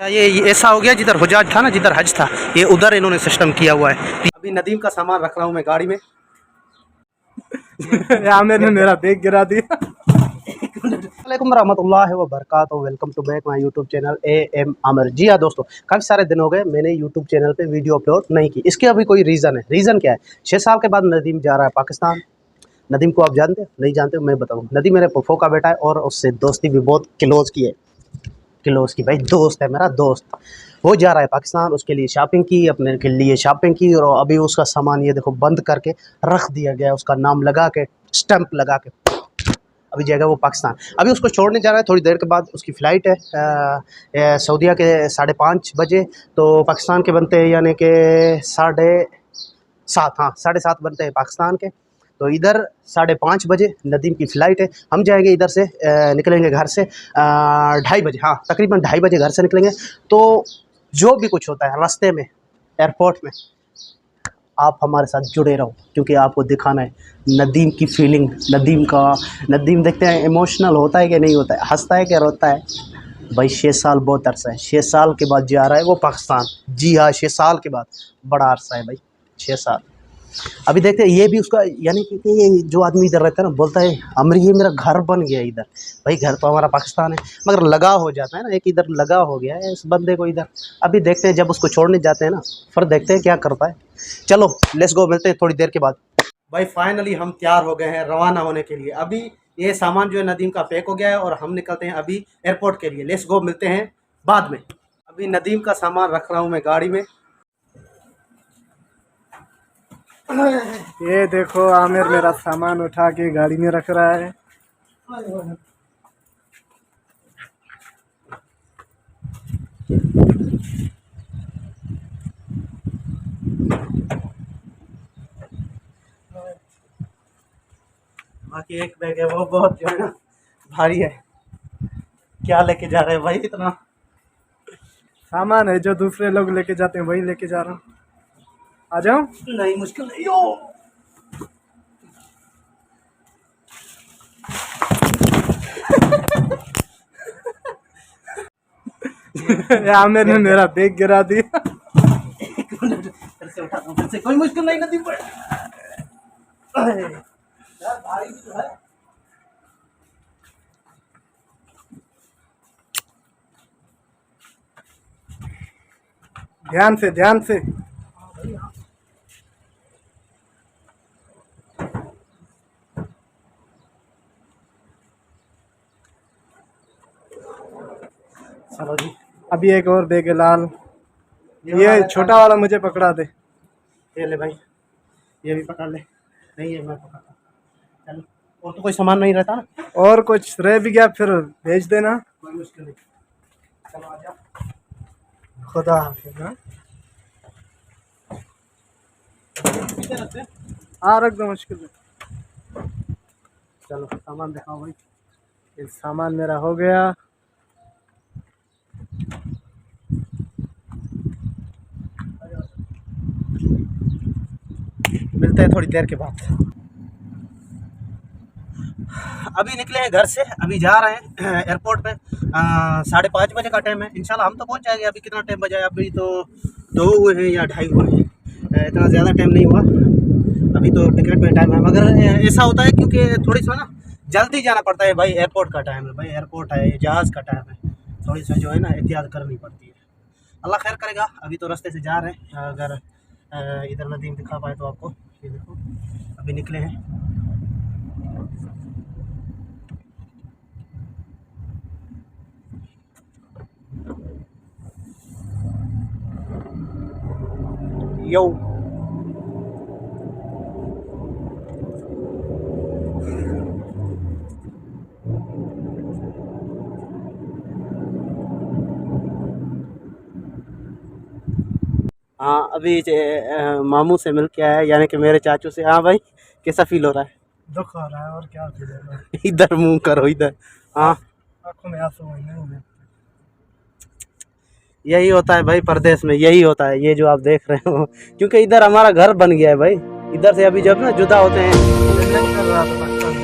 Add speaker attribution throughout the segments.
Speaker 1: ये ऐसा हो गया जिधर हुजाज था ना, जिधर हज था, ये उधर इन्होंने सिस्टम किया हुआ है। अभी नदीम का सामान रख रहा हूँ मैं गाड़ी में।
Speaker 2: मैंने मेरा बैग गिरा दिया।
Speaker 1: वालेकुम रहमतुल्लाहि व बरकातहू। Welcome to back my YouTube channel AM Aamir. जी हाँ दोस्तों, काफ़ी सारे दिन हो गए मैंने यूट्यूब चैनल पे वीडियो अपलोड नहीं की। इसके अभी कोई रीज़न है। रीज़न क्या है? 6 साल के बाद नदीम जा रहा है पाकिस्तान। नदीम को आप जानते हो? नहीं जानते हो? मैं बताऊँ। नदीम मेरे फुफो का बेटा है और उससे दोस्ती भी बहुत क्लोज़ की है। क्लोज़ की भाई, दोस्त है मेरा दोस्त। वो जा रहा है पाकिस्तान, उसके लिए शॉपिंग की, अपने के लिए शॉपिंग की, और अभी उसका सामान ये देखो बंद करके रख दिया गया है, उसका नाम लगा के, स्टैंप लगा के। अभी जाएगा वो पाकिस्तान। अभी उसको छोड़ने जा रहा है, थोड़ी देर के बाद उसकी फ़्लाइट है सऊदीया के 5:30 बजे। तो पाकिस्तान के बनते हैं यानी कि 7:30, हाँ 7:30 बनते हैं पाकिस्तान के। तो इधर 5:30 बजे नदीम की फ़्लाइट है। हम जाएंगे इधर से, निकलेंगे घर से 2:30 बजे, हाँ तकरीबन 2:30 बजे घर से निकलेंगे। तो जो भी कुछ होता है रास्ते में, एयरपोर्ट में, आप हमारे साथ जुड़े रहो, क्योंकि आपको दिखाना है नदीम की फीलिंग। नदीम देखते हैं इमोशनल होता है कि नहीं होता है, हंसता है कि रोता है। भाई 6 साल बहुत अरसा है, 6 साल के बाद जा रहा है वो पाकिस्तान। जी हाँ, 6 साल के बाद, बड़ा अरसा है भाई, 6 साल। अभी देखते हैं ये भी उसका, यानी कि ये जो आदमी इधर रहता है ना, बोलता है अमर ये मेरा घर बन गया इधर। भाई घर तो हमारा पाकिस्तान है, मगर लगाव हो जाता है ना, एक इधर लगाव हो गया है इस बंदे को इधर। अभी देखते हैं जब उसको छोड़ने जाते हैं ना, फिर देखते हैं क्या करता है। चलो लेट्स गो, मिलते हैं थोड़ी देर के बाद। भाई फाइनली हम तैयार हो गए हैं रवाना होने के लिए। अभी ये सामान जो है नदीम का पैक हो गया है और हम निकलते हैं अभी एयरपोर्ट के लिए। लेट्स गो, मिलते हैं बाद में। अभी नदीम का सामान रख रहा हूँ मैं गाड़ी में।
Speaker 2: ये देखो आमिर मेरा सामान उठा के गाड़ी में रख रहा है।
Speaker 1: बाकी एक बैग है वो बहुत जो है ना भारी है। क्या लेके जा रहे हैं भाई इतना?
Speaker 2: सामान है जो दूसरे लोग लेके जाते हैं, वही लेके जा रहा हूँ। आ जाओ।
Speaker 1: नहीं, मुश्किल नहीं हो।
Speaker 2: आमिर ने मेरा बैग गिरा दिया।
Speaker 1: एक मिनट, फिर से उठाता हूँ, फिर से। कोई मुश्किल नहीं, नदीम पर यार भारी भी तो है।
Speaker 2: ध्यान से ध्यान से।
Speaker 1: चलो जी,
Speaker 2: अभी एक और बैग है लाल। ये छोटा वाला मुझे पकड़ा दे।
Speaker 1: ये ले भाई, ये भी पकड़ ले। नहीं है, मैं पकड़ता हूँ। चलो, और तो कोई सामान नहीं रहता ना?
Speaker 2: और कुछ रह भी गया फिर भेज देना।
Speaker 1: कोई मुश्किल नहीं। चलो आ जाओ।
Speaker 2: खुदा हाफिज। हाँ?
Speaker 1: कितने रखते हैं?
Speaker 2: हाँ रख दो, मुश्किल है।
Speaker 1: चलो सामान दिखाओ भाई।
Speaker 2: ये सामान मेरा हो गया।
Speaker 1: मिलते हैं थोड़ी देर के बाद। अभी निकले हैं घर से, अभी जा रहे हैं एयरपोर्ट पे। 5:30 बजे का टाइम है। इंशाल्लाह हम तो पहुंच जाएंगे। अभी कितना टाइम बजा है? अभी तो 2 हुए हैं या 2:30 हुए हैं। इतना ज़्यादा टाइम नहीं हुआ, अभी तो टिकट में टाइम है। मगर ऐसा होता है क्योंकि थोड़ी सा ना जल्दी जाना पड़ता है भाई। एयरपोर्ट का टाइम है भाई, एयरपोर्ट है, जहाज़ का टाइम है। थोड़ी सा जो है ना एहतियात करनी पड़ती है। अल्लाह खैर करेगा। अभी तो रास्ते से जा रहे हैं। अगर इधर नदीम दिखा पाए तो आपको। ये देखो अभी निकले हैं। यो, हाँ अभी मामू से मिल के आया, यानी कि मेरे चाचू से। हाँ भाई, कैसा फील हो रहा है?
Speaker 2: दुख हो रहा है और क्या फील हो रहा है।
Speaker 1: इधर मुंह करो, इधर। हाँ
Speaker 2: आंखों में आंसू नहीं।
Speaker 1: यही होता है भाई परदेश में, यही होता है ये जो आप देख रहे हो। क्योंकि इधर हमारा घर बन गया है भाई। इधर से अभी जब ना जुदा होते हैं।
Speaker 2: नहीं कर रहा था पाकिस्तान में।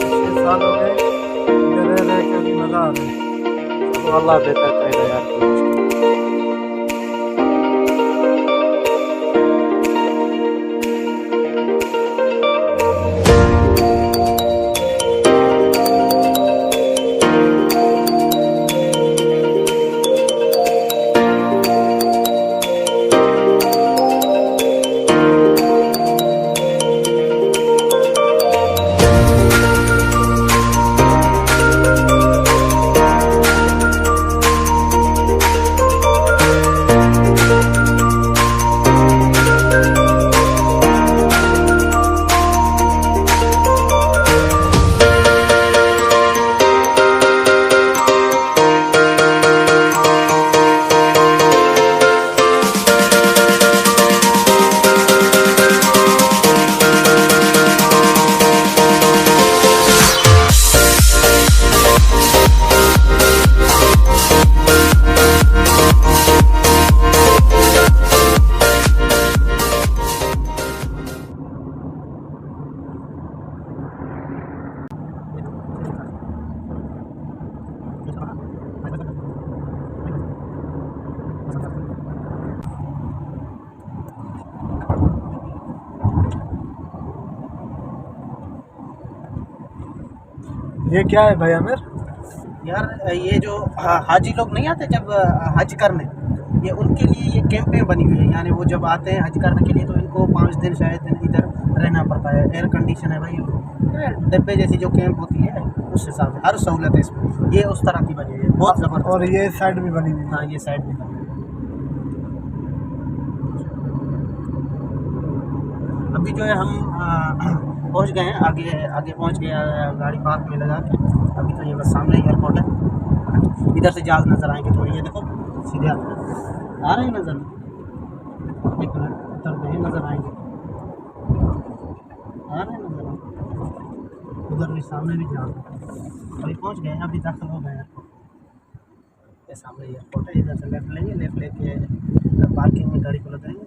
Speaker 2: 6 साल हो गए इधर रह के, अभी मजा आ रहा है।
Speaker 1: तो अल्लाह बेहतर करेगा यार।
Speaker 2: ये क्या है भाई आमिर?
Speaker 1: यार ये जो हाजी लोग नहीं आते जब हज करने, ये उनके लिए ये कैंपें बनी हुई है। यानी वो जब आते हैं हज करने के लिए तो इनको 5 दिन शायद इधर रहना पड़ता है। एयर कंडीशन है भाई, डब्बे जैसी जो कैंप होती है उस हिसाब से हर सहूलत है इसमें। ये उस तरह की बनी हुई है, बहुत ज़बरदस्त।
Speaker 2: और ये साइड भी बनी हुई है।
Speaker 1: हाँ ये साइड में बनी हुई है। अभी जो है हम पहुंच गए हैं, आगे आगे पहुंच गए, गाड़ी पार्क में लगा के। अभी तो ये बस सामने ही एयरपोर्ट है। इधर से जहाज़ नज़र आएंगे थोड़ी, ये देखो सीधे आ रहे हैं नज़र। एक मिनट उतरते हैं, नज़र आएंगे, आ रहे हैं नज़र। उधर भी सामने भी जहाज़ है। अभी पहुंच गए हैं, अभी दाखिल हो गए एयरपोर्ट। ये सामने एयरपोर्ट है, इधर से लेफ्ट लेंगे, लेफ्ट लेके पार्किंग में गाड़ी को लगाएंगे।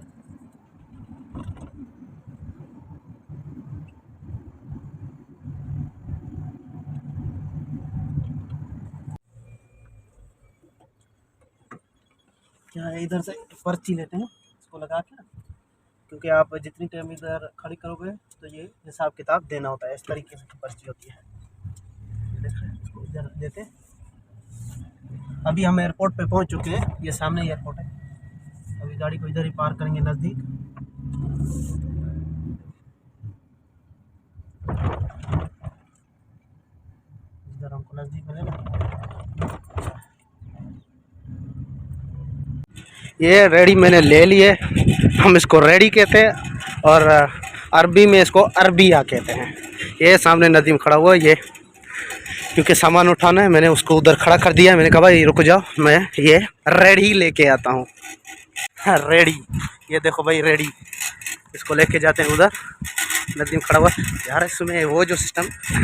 Speaker 1: क्या है, इधर से पर्ची लेते हैं इसको लगा के, क्योंकि आप जितनी टाइम इधर खड़ी करोगे तो ये हिसाब किताब देना होता है। इस तरीके से पर्ची होती है, देख रहे हैं, इसको इधर देते हैं। अभी हम एयरपोर्ट पे पहुंच चुके हैं, ये सामने एयरपोर्ट है। अभी गाड़ी को इधर ही पार्क करेंगे नज़दीक। इधर हमको नज़दीक मिलेगा। ये रेडी मैंने ले लिए, हम इसको रेडी कहते हैं और अरबी में इसको अरबिया कहते हैं। ये सामने नदीम खड़ा हुआ है, ये क्योंकि सामान उठाना है, मैंने उसको उधर खड़ा कर दिया। मैंने कहा भाई रुक जाओ, मैं ये रेडी लेके आता हूँ। हाँ रेडी, ये देखो भाई रेडी, इसको लेके जाते हैं उधर। नदीम खड़ा हुआ यार, इसमें वो जो सिस्टम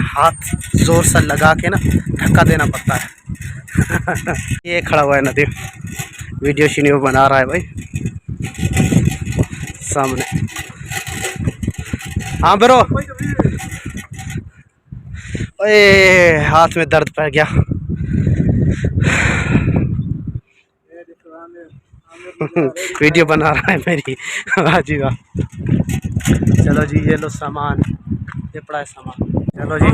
Speaker 1: हाथ ज़ोर से लगा के ना धक्का देना पड़ता है। ये खड़ा हुआ है नदीम, वीडियो शीडियो बना रहा है भाई सामने। हाँ ब्रो, ओए हाथ में दर्द पड़ गया। वीडियो बना रहा है मेरी, वाह जी वाह। चलो जी, ये लो सामान, ये पड़ा है सामान। चलो जी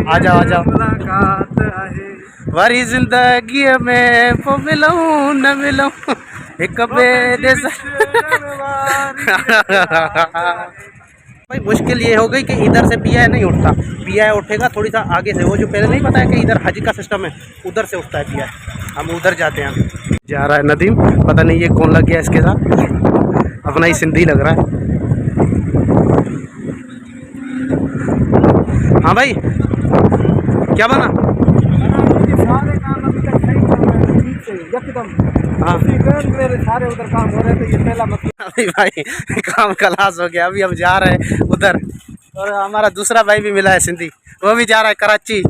Speaker 1: आ जाओ आ जाओ। वारी जिंदगी में वो मिलूं न मिलूं एक बेरे भाई। मुश्किल ये हो गई कि इधर से पीआई नहीं उठता, पीआई उठेगा थोड़ी सा आगे से। वो जो पहले नहीं पता है कि इधर हज का सिस्टम है, उधर से उठता है पीआई। हम उधर जाते हैं। जा रहा है नदीम, पता नहीं ये कौन लग गया इसके साथ, अपना ही सिंधी लग रहा है। हाँ भाई क्या बना? हाँ
Speaker 2: मेरे सारे उधर काम हो रहे थे, ये पहला मतलब।
Speaker 1: अभी भाई काम खलास हो गया। अभी हम जा रहे हैं उधर, और हमारा दूसरा भाई भी मिला है सिंधी, वो भी जा रहा है कराची।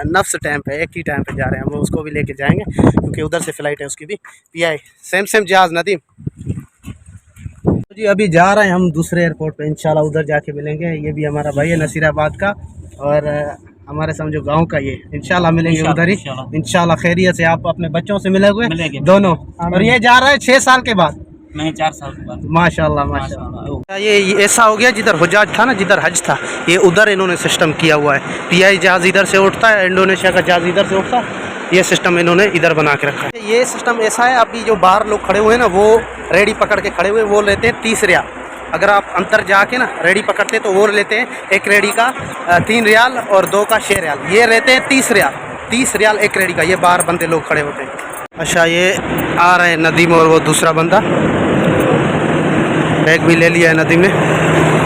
Speaker 1: नफ्स टाइम पे, एक ही टाइम पे जा रहे हैं हम, उसको भी लेके जाएंगे क्योंकि उधर से फ़्लाइट है उसकी भी पीआई सेम जहाज़ नदीम। तो जी अभी जा रहे हैं हम दूसरे एयरपोर्ट पे, इंशाल्लाह उधर जाके मिलेंगे। ये भी हमारा भाई है नसीराबाद का, और हमारे समझो गांव का। ये इंशाल्लाह मिलेंगे उधर ही इंशाल्लाह खैरियत से। आप अपने बच्चों से मिलेंगे दोनों, और ये जा रहा है 6 साल के बाद,
Speaker 3: नहीं 4 साल के बाद।
Speaker 1: माशाल्लाह माशाल्लाह। ये ऐसा हो गया जिधर हुजाज था ना, जिधर हज था, ये उधर इन्होंने सिस्टम किया हुआ है। पीआई जहाज़ इधर से उठता है, इंडोनेशिया का जहाज़ इधर से उठता है। ये सिस्टम इन्होंने इधर बना के रखा है। ये सिस्टम ऐसा है, अभी जो बाहर लोग खड़े हुए हैं ना, वो रेडी पकड़ के खड़े हुए, वो लेते हैं 30 रियाल। अगर आप अंतर जाके ना रेडी पकड़ते तो वो लेते हैं, एक रेडी का 3 रियाल और 2 का 6 रियाल। ये रहते हैं 30 रियाल, 30 रियाल एक रेडी का। ये बाहर बंदे लोग खड़े होते हैं। अच्छा ये आ रहे हैं नदीम और वो दूसरा बंदा, बैग भी ले लिया है नदीम ने।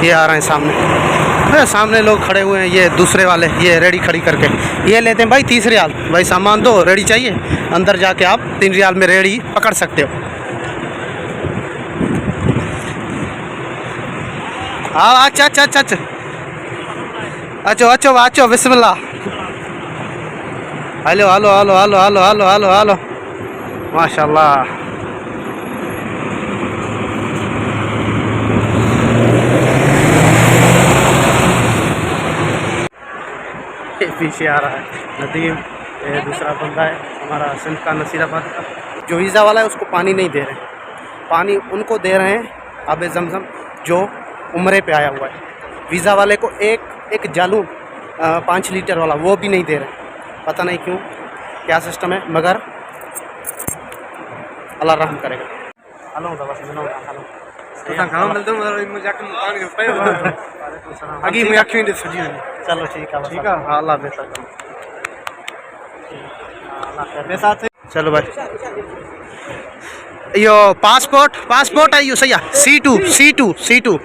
Speaker 1: ये आ रहे हैं सामने, सामने लोग खड़े हुए हैं, ये दूसरे वाले, ये रेडी खड़ी करके ये लेते हैं भाई 30 रियाल। भाई सामान दो, रेडी चाहिए, अंदर जाके आप 3 रियाल में रेडी पकड़ सकते हो। हाँ अच्छा अच्छा अच्छा अच्छा अच्छो अच्छो अच्छो बिस्मिल्लाह। Hello hello hello hello hello hello hello hello माशाल्लाह। पीछे आ रहा है नदीम, ये दूसरा बंदा है हमारा सिंध का नसीराबाद का। जो वीज़ा वाला है उसको पानी नहीं दे रहे हैं, पानी उनको दे रहे हैं आबे ज़मज़म जो उम्रे पे आया हुआ है। वीज़ा वाले को एक जालू 5 लीटर वाला, वो भी नहीं दे रहे, पता नहीं क्यों, क्या सिस्टम है, मगर अल्लाह रहम करेगा। हेलो बस चलो ठीक है, हाँ अल्लाह बेहतर करो। चलो भाई, यो पासपोर्ट है यो सही है, C2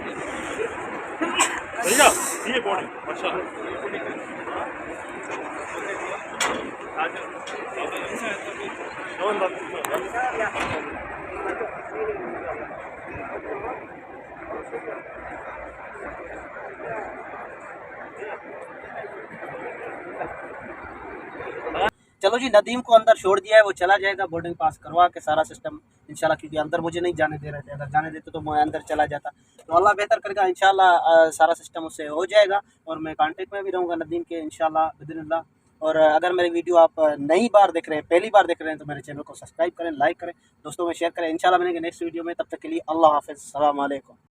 Speaker 3: चलो जी, नदीम को अंदर छोड़ दिया है, वो चला जाएगा बोर्डिंग पास करवा के सारा सिस्टम इंशाल्लाह, क्योंकि अंदर मुझे नहीं जाने दे रहे थे, अगर जाने देते तो मैं अंदर चला जाता। तो अल्लाह बेहतर करेगा इंशाल्लाह, सारा सिस्टम उससे हो जाएगा और मैं कांटेक्ट में भी रहूँगा नदीम के इंशाल्लाह बिदिनिल्लाह। और अगर मेरी वीडियो आप नई बार देख रहे हैं, पहली बार देख रहे हैं, तो मेरे चैनल को सब्सक्राइब करें, लाइक करें, दोस्तों में शेयर करें। इंशाल्लाह मिलेंगे नेक्स्ट वीडियो में, तब तक के लिए अल्लाह हाफ़िज़, अस्सलाम वालेकुम।